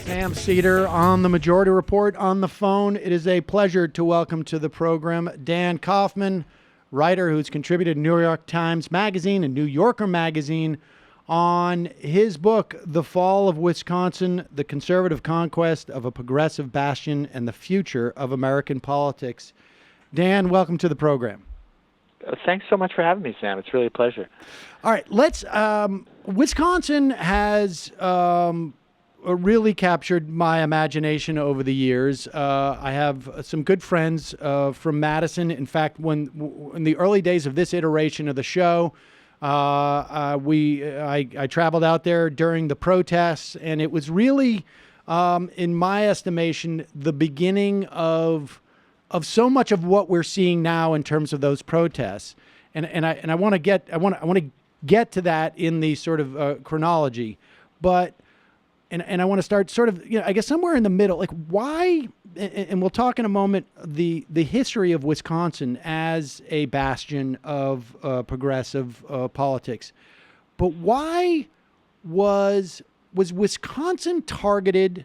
Sam Seder on the Majority Report on the phone. It is a pleasure to welcome to the program Dan Kaufman, writer who's contributed to New York Times Magazine and New Yorker Magazine on his book, The Fall of Wisconsin, The Conservative Conquest of a Progressive Bastion and the Future of American Politics. Dan, welcome to the program. Thanks so much for having me, Sam. It's really a pleasure. All right, Wisconsin has really captured my imagination over the years. I have some good friends from Madison. In fact, in the early days of this iteration of the show, I traveled out there during the protests, and it was really, in my estimation, the beginning of so much of what we're seeing now in terms of those protests. And I want to get to that in the sort of chronology, but and I want to start sort of, I guess somewhere in the middle, like why, and we'll talk in a moment, the history of Wisconsin as a bastion of progressive politics. But why was Wisconsin targeted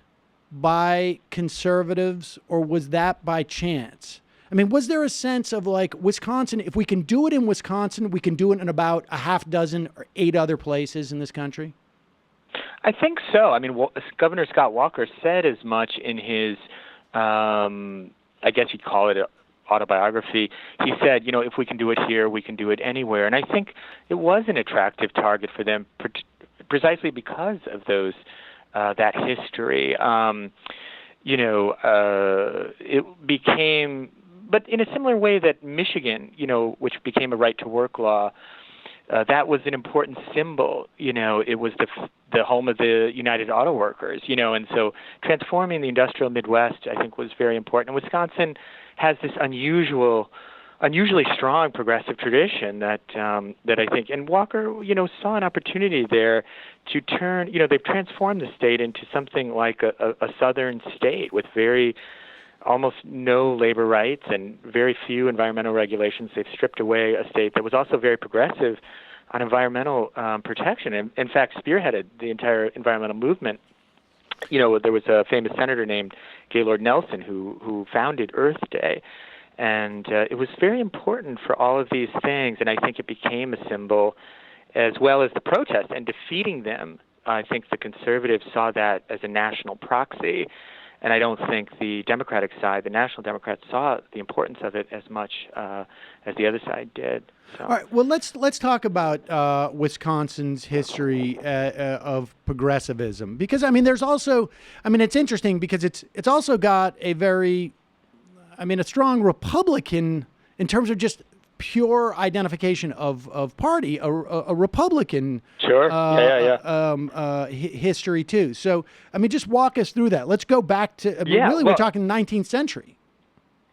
by conservatives, or was that by chance? I mean, was there a sense of like Wisconsin, if we can do it in Wisconsin, we can do it in about a half dozen or 8 other places in this country? I think so. I mean, Governor Scott Walker said as much in his, I guess you'd call it autobiography. He said, if we can do it here, we can do it anywhere. And I think it was an attractive target for them precisely because of that history. It became, but in a similar way that Michigan, which became a right-to-work law, that was an important symbol. It was the home of the United Auto Workers, and so transforming the industrial Midwest, I think, was very important. And Wisconsin has this unusually strong progressive tradition that I think, and Walker, saw an opportunity there to turn, they've transformed the state into something like a southern state with almost no labor rights and very few environmental regulations. They've stripped away a state that was also very progressive on environmental protection, and in fact spearheaded the entire environmental movement. There was a famous senator named Gaylord Nelson who founded Earth Day, and it was very important for all of these things, and I think it became a symbol as well as the protest, and defeating them. I think the conservatives saw that as a national proxy. And I don't think the Democratic side, the National Democrats, saw the importance of it as much as the other side did. So. All right. Well, let's talk about Wisconsin's history of progressivism, because there's also, it's interesting because it's also got a strong Republican in terms of just pure identification of party, a Republican history too. So, just walk us through that. Let's go back to, we're talking 19th century.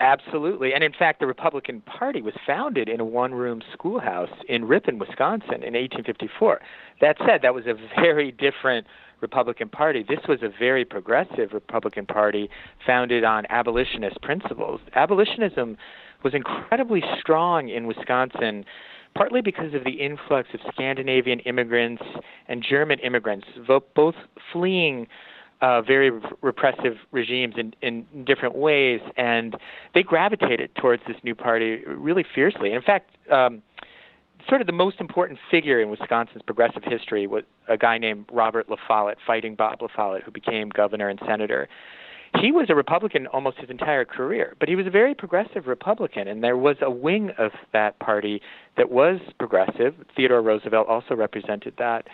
Absolutely. And in fact, the Republican Party was founded in a one-room schoolhouse in Ripon, Wisconsin in 1854. That said, that was a very different Republican Party. This was a very progressive Republican Party founded on abolitionist principles. Abolitionism was incredibly strong in Wisconsin, partly because of the influx of Scandinavian immigrants and German immigrants, both fleeing very repressive regimes in different ways, and they gravitated towards this new party really fiercely. In fact, sort of the most important figure in Wisconsin's progressive history was a guy named Robert La Follette, Fighting Bob La Follette, who became governor and senator. He was a Republican almost his entire career, but he was a very progressive Republican, and there was a wing of that party that was progressive. Theodore Roosevelt also represented that.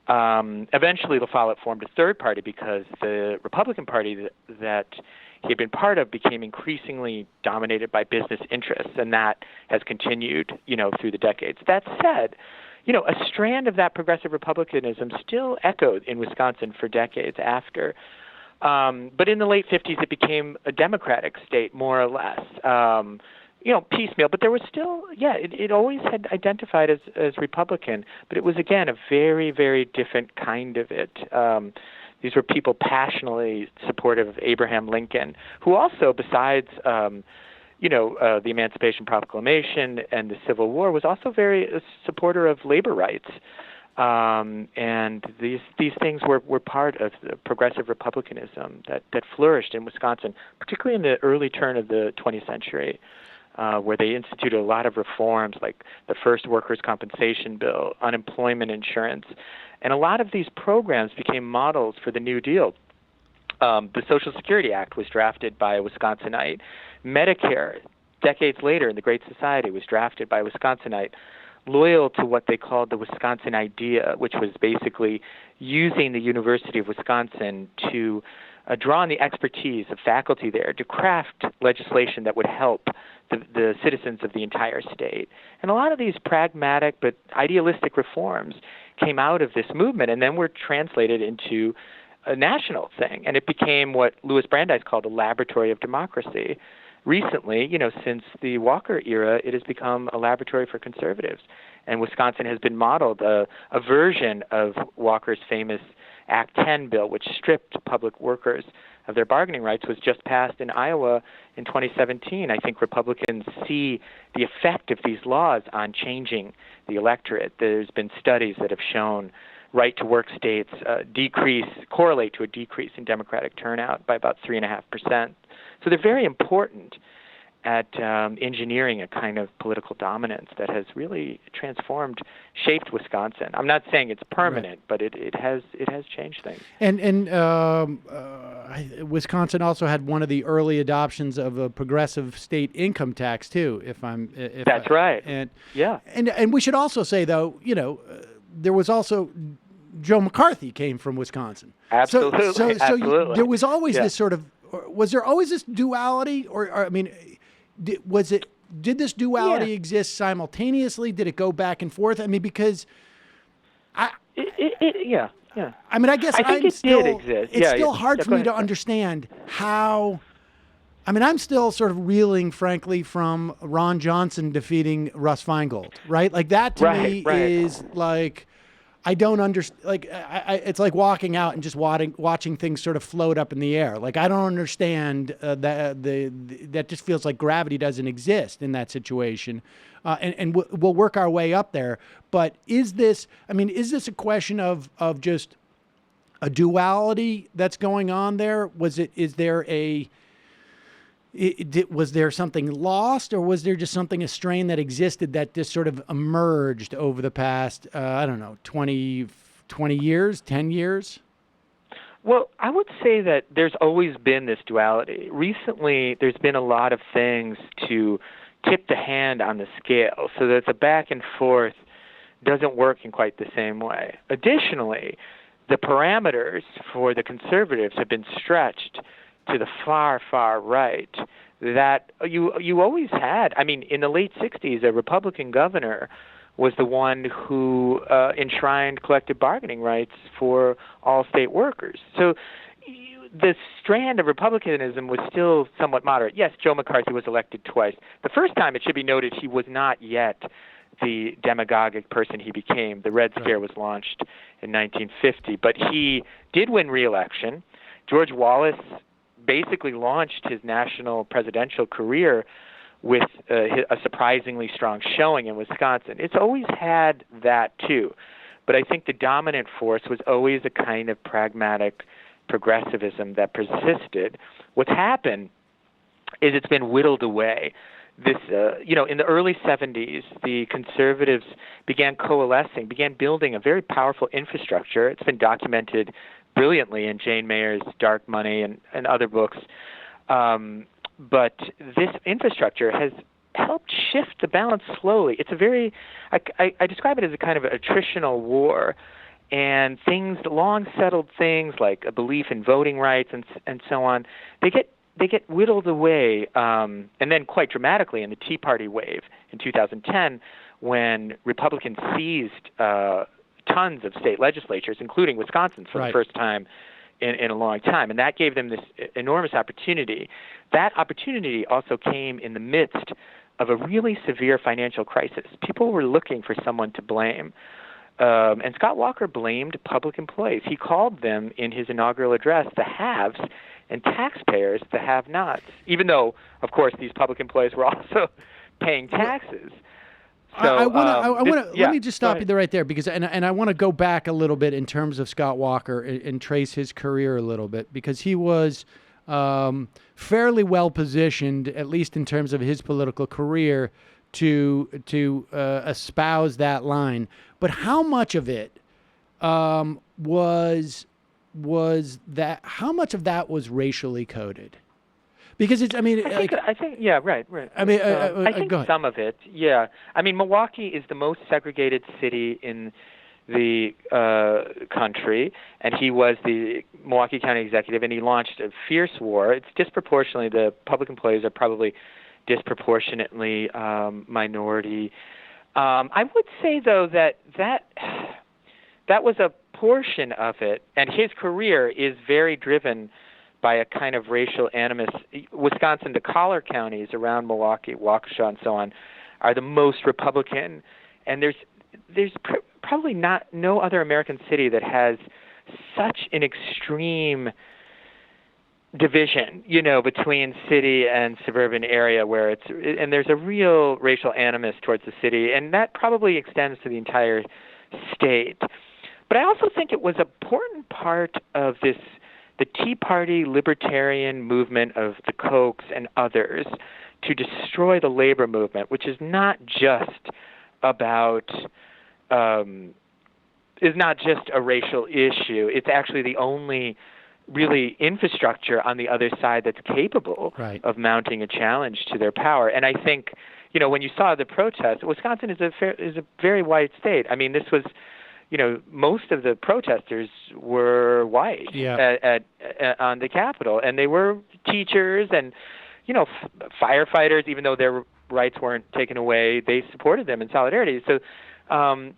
Eventually, La Follette formed a third party because the Republican Party that he had been part of became increasingly dominated by business interests, and that has continued, through the decades. That said, a strand of that progressive republicanism still echoed in Wisconsin for decades after. But in the late 50s, it became a democratic state, more or less, piecemeal. But there was still, it always had identified as Republican, but it was, again, a very, very different kind of it. These were people passionately supportive of Abraham Lincoln, who also, besides, the Emancipation Proclamation and the Civil War, was also very a supporter of labor rights. And these things were part of the progressive republicanism that flourished in Wisconsin, particularly in the early turn of the 20th century, where they instituted a lot of reforms like the first workers' compensation bill, unemployment insurance, and a lot of these programs became models for the New Deal. The Social Security Act was drafted by a Wisconsinite. Medicare, decades later in the Great Society, was drafted by a Wisconsinite, loyal to what they called the Wisconsin idea, which was basically using the University of Wisconsin to draw on the expertise of faculty there to craft legislation that would help the citizens of the entire state. And a lot of these pragmatic but idealistic reforms came out of this movement and then were translated into a national thing. And it became what Louis Brandeis called a laboratory of democracy. Recently, since the Walker era, it has become a laboratory for conservatives. And Wisconsin has been modeled a version of Walker's famous Act 10 bill, which stripped public workers of their bargaining rights, was just passed in Iowa in 2017. I think Republicans see the effect of these laws on changing the electorate. There's been studies that have shown right-to-work states correlate to a decrease in Democratic turnout by about 3.5%. So they're very important at engineering a kind of political dominance that has really shaped Wisconsin. I'm not saying it's permanent, right, but it has changed things. And Wisconsin also had one of the early adoptions of a progressive state income tax too. That's right. And yeah. And we should also say though, there was also Joe McCarthy came from Wisconsin. Absolutely. So Absolutely. there was always this sort of. Was there always this duality, or I mean, did this duality exist simultaneously? Did it go back and forth? I mean, because I mean, I guess I think it did exist. It's still hard for me to understand how. I mean, I'm still sort of reeling, frankly, from Ron Johnson defeating Russ Feingold, right? Like that to me is like. I don't understand. Like, it's like walking out and just watching things sort of float up in the air. Like, I don't understand that just feels like gravity doesn't exist in that situation. And we'll work our way up there. But is this a question of just a duality that's going on there? Was there something lost, or was there just a strain that existed that just sort of emerged over the past, 20 years, 10 years? Well, I would say that there's always been this duality. Recently, there's been a lot of things to tip the hand on the scale so that the back and forth doesn't work in quite the same way. Additionally, the parameters for the conservatives have been stretched to the far, far right that you always had. I mean, in the late 60s, a Republican governor was the one who enshrined collective bargaining rights for all state workers. So the strand of Republicanism was still somewhat moderate. Yes, Joe McCarthy was elected twice. The first time, it should be noted, he was not yet the demagogic person he became. The Red Scare was launched in 1950, but he did win re-election. George Wallace basically launched his national presidential career with a surprisingly strong showing in Wisconsin. It's always had that too, but I think the dominant force was always a kind of pragmatic progressivism that persisted. What's happened is it's been whittled away. In the early 70s, the conservatives began building a very powerful infrastructure. It's been documented brilliantly in Jane Mayer's Dark Money and other books. But this infrastructure has helped shift the balance slowly. It's I describe it as a kind of attritional war, and long settled things like a belief in voting rights and so on, they get whittled away, and then quite dramatically in the Tea Party wave in 2010, when Republicans seized tons of state legislatures, including Wisconsin's for the first time in a long time. And that gave them this enormous opportunity. That opportunity also came in the midst of a really severe financial crisis. People were looking for someone to blame. And Scott Walker blamed public employees. He called them, in his inaugural address, the haves, and taxpayers, the have-nots, even though, of course, these public employees were also paying taxes. So I want to let me just stop you ahead. there right there because I want to go back a little bit in terms of Scott Walker and trace his career a little bit because he was fairly well positioned, at least in terms of his political career, to espouse that line. But how much of it was that? How much of that was racially coded? Because it's, I think, yeah, right. I mean, I think go ahead. some of it, yeah. I mean, Milwaukee is the most segregated city in the country, and he was the Milwaukee County executive, and he launched a fierce war. It's disproportionately, the public employees are probably disproportionately minority. I would say, though, that was a portion of it, and his career is very driven by a kind of racial animus. Wisconsin, the collar counties around Milwaukee, Waukesha, and so on, are the most Republican, and there's probably no other American city that has such an extreme division, between city and suburban area and there's a real racial animus towards the city, and that probably extends to the entire state. But I also think it was an important part of the Tea Party libertarian movement of the Kochs and others to destroy the labor movement, which is not just is not just a racial issue. It's actually the only really infrastructure on the other side that's capable of mounting a challenge to their power. And I think, when you saw the protests, Wisconsin is a very white state. I mean, this was, most of the protesters were white on the Capitol, and they were teachers and, firefighters. Even though their rights weren't taken away, they supported them in solidarity. So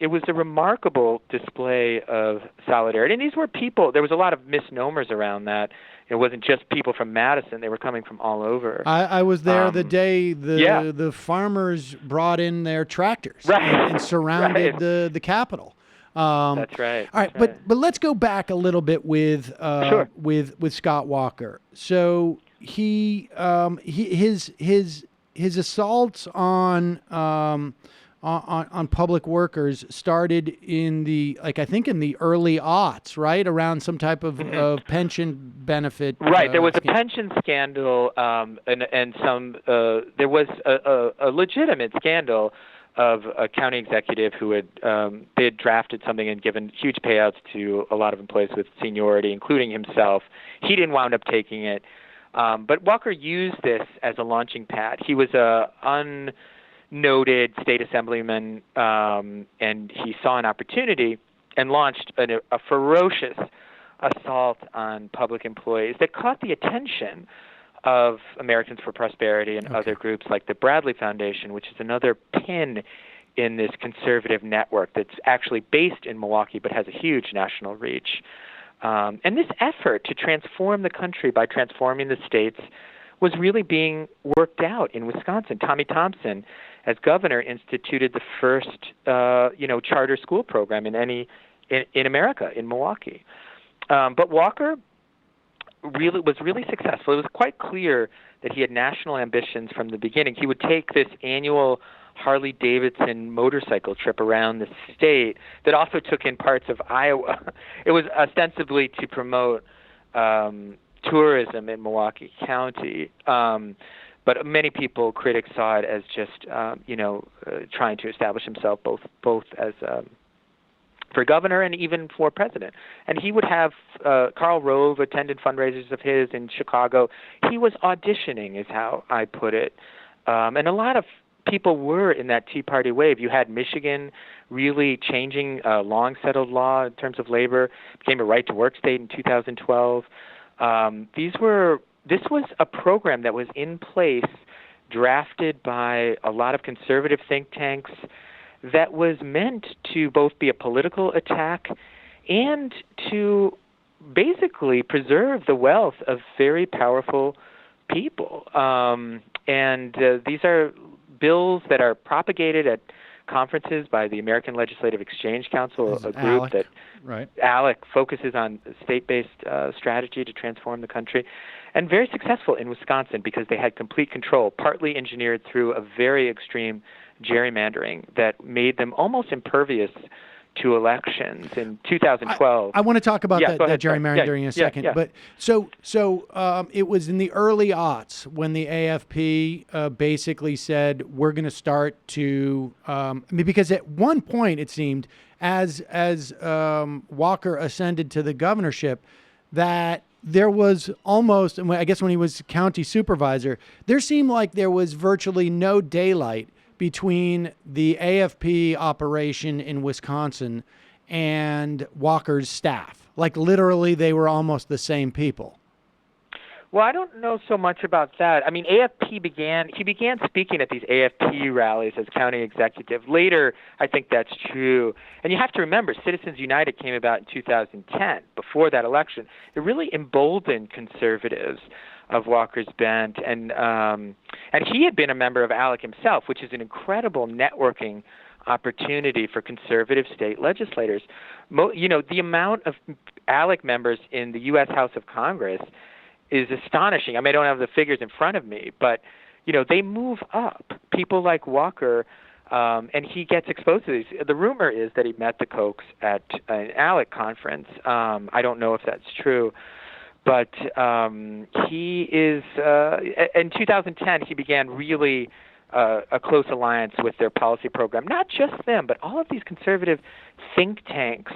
it was a remarkable display of solidarity. And these were people, there was a lot of misnomers around that. It wasn't just people from Madison. They were coming from all over. I was there the day the farmers brought in their tractors and surrounded the Capitol. That's right. All right, but let's go back a little bit with Scott Walker. So his assaults on public workers started in the early aughts, right? Around some type of pension benefit. Right. There was a pension scandal, and some there was a legitimate scandal of a county executive who had they had drafted something and given huge payouts to a lot of employees with seniority, including himself. He didn't wound up taking it, but Walker used this as a launching pad. He was a unnoted state assemblyman, and he saw an opportunity and launched a ferocious assault on public employees that caught the attention of Americans for Prosperity and other groups like the Bradley Foundation, which is another pin in this conservative network that's actually based in Milwaukee but has a huge national reach. And this effort to transform the country by transforming the states was really being worked out in Wisconsin. Tommy Thompson, as governor, instituted the first charter school program in America, in Milwaukee. But Walker was really successful. It was quite clear that he had national ambitions from the beginning. He would take this annual Harley-Davidson motorcycle trip around the state that also took in parts of Iowa. It was ostensibly to promote tourism in Milwaukee County. But many critics saw it as just, trying to establish himself both as for governor and even for president. And he would have Karl Rove attended fundraisers of his in Chicago. He was auditioning, is how I put it. And a lot of people were in that Tea Party wave. You had Michigan really changing long-settled law in terms of labor, became a right-to-work state in 2012. This was a program that was in place, drafted by a lot of conservative think tanks, that was meant to both be a political attack and to basically preserve the wealth of very powerful people. And these are bills that are propagated at conferences by the American Legislative Exchange Council, a group ALEC focuses on state-based strategy to transform the country, and very successful in Wisconsin because they had complete control, partly engineered through a very extreme gerrymandering that made them almost impervious to elections in 2012. I want to talk about that gerrymandering in a second. Yeah. But so it was in the early aughts when the AFP basically said, we're going to start to, because at one point it seemed as Walker ascended to the governorship that there was almost, I guess when he was county supervisor, there seemed like there was virtually no daylight between the AFP operation in Wisconsin and Walker's staff. Like literally they were almost the same people. Well, I don't know so much about that. I mean, he began speaking at these AFP rallies as county executive. Later, I think that's true. And you have to remember, Citizens United came about in 2010, before that election. It really emboldened conservatives of Walker's bent, and he had been a member of ALEC himself, which is an incredible networking opportunity for conservative state legislators. The amount of ALEC members in the U.S. House of Congress is astonishing. I mean, I don't have the figures in front of me, but they move up. People like Walker, and he gets exposed to these. The rumor is that he met the Kochs at an ALEC conference. I don't know if that's true. But he is, in 2010, he began really a close alliance with their policy program. Not just them, but all of these conservative think tanks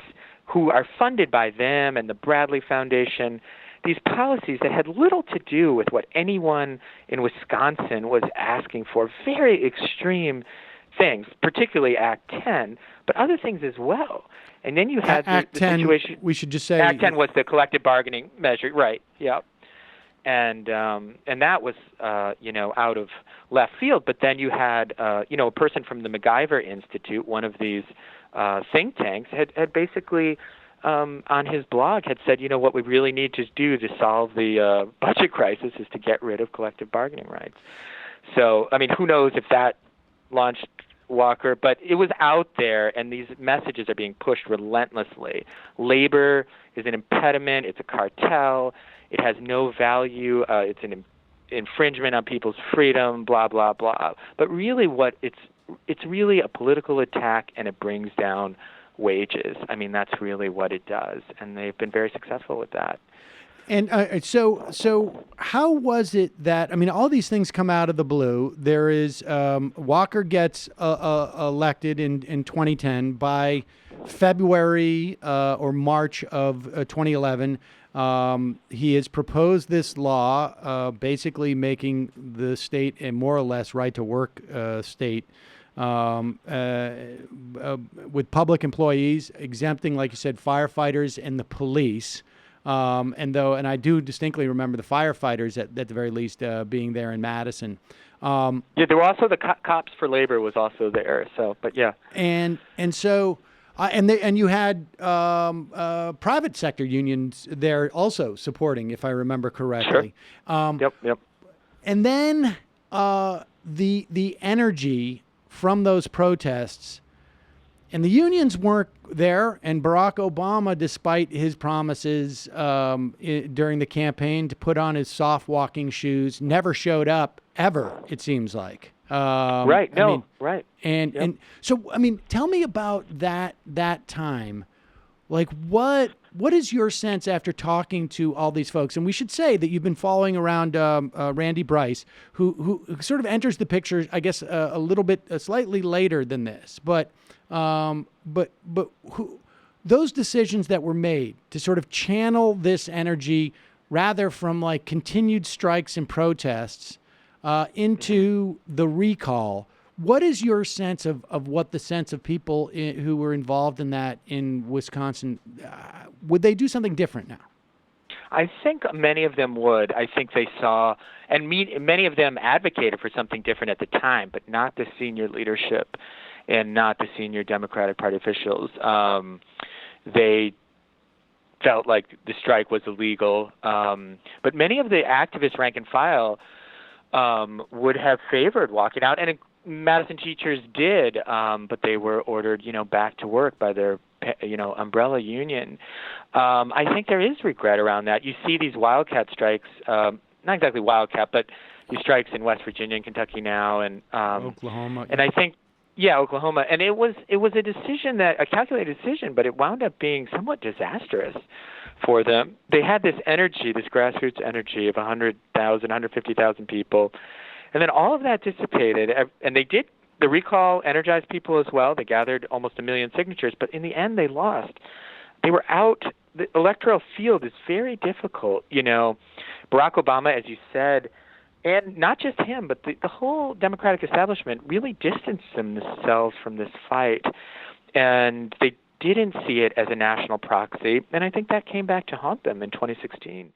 who are funded by them and the Bradley Foundation, these policies that had little to do with what anyone in Wisconsin was asking for, very extreme things, particularly Act 10, but other things as well. And then you had Act the 10, situation. We should just say Act 10 was the collective bargaining measure, right? Yeah, and that was out of left field. But then you had a person from the MacGyver Institute, one of these think tanks, had basically on his blog had said, what we really need to do to solve the budget crisis is to get rid of collective bargaining rights. So I mean, who knows if that launched Walker, but it was out there, and these messages are being pushed relentlessly. Labor is an impediment. It's a cartel. It has no value. It's an infringement on people's freedom, blah, blah, blah. But really it's really a political attack, and it brings down wages. I mean, that's really what it does, and they've been very successful with that. And so how was it that, I mean, all these things come out of the blue. There is, Walker gets elected in 2010. By February or March of 2011, he has proposed this law, basically making the state a more or less right-to-work state, with public employees, exempting, like you said, firefighters and the police. And I do distinctly remember the firefighters at the very least being there in Madison. There were also the Cops for Labor was also there. So, but yeah. And so you had private sector unions there also supporting, if I remember correctly. Sure. Yep. And then the energy from those protests. And the unions weren't there, and Barack Obama, despite his promises during the campaign to put on his soft walking shoes, never showed up ever, it seems like. Right. Right. And so, I mean, tell me about that time. Like, what is your sense after talking to all these folks? And we should say that you've been following around Randy Bryce, who sort of enters the picture, I guess, a little bit slightly later than this, but who, those decisions that were made to sort of channel this energy rather from like continued strikes and protests into the recall. What is your sense of what the sense of people who were involved in that in Wisconsin, would they do something different now? I think many of them would. I think they saw, and many of them advocated for something different at the time, but not the senior leadership and not the senior Democratic Party officials. They felt like the strike was illegal. But many of the activists, rank and file, would have favored walking out. And Madison teachers did, but they were ordered, back to work by their, umbrella union. I think there is regret around that. You see these wildcat strikes, not exactly wildcat, but these strikes in West Virginia and Kentucky now, and Oklahoma. And I think, Yeah, Oklahoma, and it was a decision a calculated decision, but it wound up being somewhat disastrous for them. They had this energy, this grassroots energy of 100,000, 150,000 people, and then all of that dissipated. And the recall energized people as well. They gathered almost 1 million signatures, but in the end, they lost. They were out. The electoral field is very difficult. Barack Obama, as you said. And not just him, but the whole Democratic establishment really distanced themselves from this fight. And they didn't see it as a national proxy. And I think that came back to haunt them in 2016.